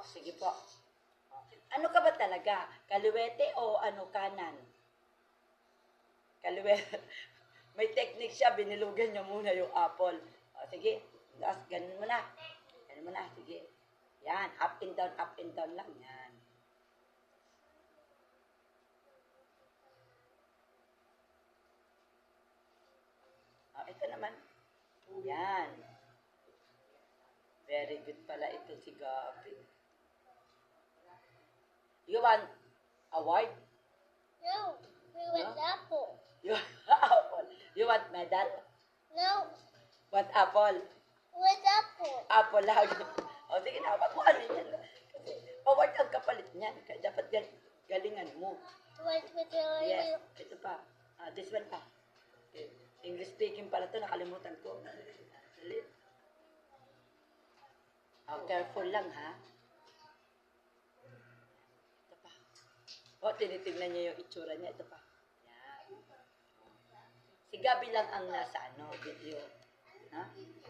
sige po. Ano ka ba talaga? Kaliwete o ano kanan? Kaliwete. May technique siya, binilugan niya muna yung apple. O, sige, tapos ganun mo na. Ganun mo na, sige. Yan, up and down lang. Yan. O, ito naman. Yan. Very good pala ito si Gabi. You want award? No, we want apple. You want apple? You want medal? No, Want apple? with apple. Apple lang. O sige na, wag mo ano yan. Kasi award ang kapalit niyan. Kaya dapat galingan mo. With Yes, ito pa. This one pa. Okay. English speaking pala to, nakalimutan ko. Dali. Careful lang ha. Ito pa. O, tinitignan niya yung itsura niya. Ito pa. Yan. Si Gabi lang ang nasa video. Ha?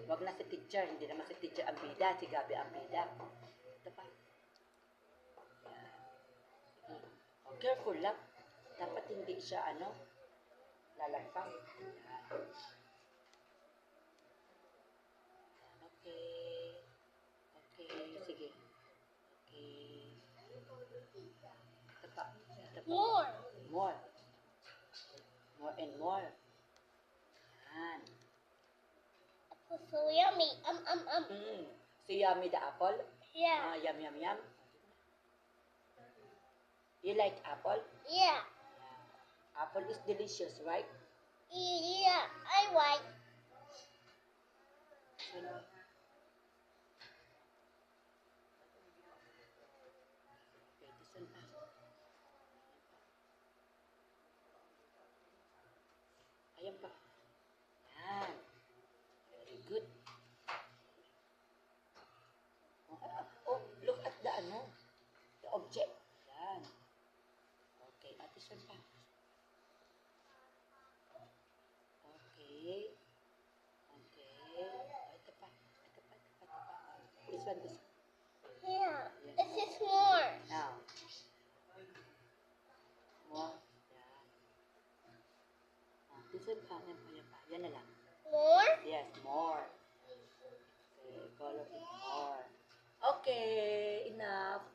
Wag na si teacher. Hindi naman si teacher ang bida. Si Gabi ang bida. Ito pa. Yan. O, careful lang. Dapat hindi siya lalampas. Yan. Okay. Sige. Okay. Ito pa. More. More. More and more. Yan. Apple so yummy. So yummy the apple? Yeah. Yum. You like apple? Yeah. Apple is delicious, right? Yeah. I like. Ayan pa. Yan. Very good. Oh, look at the object. Yan. Okay, at this one pa. Okay. Ito pa. This one. Yeah. This is more. Now. More. Yan. This one pa. Yan na lang. More. Yes, more. Okay, color it more. Okay, enough.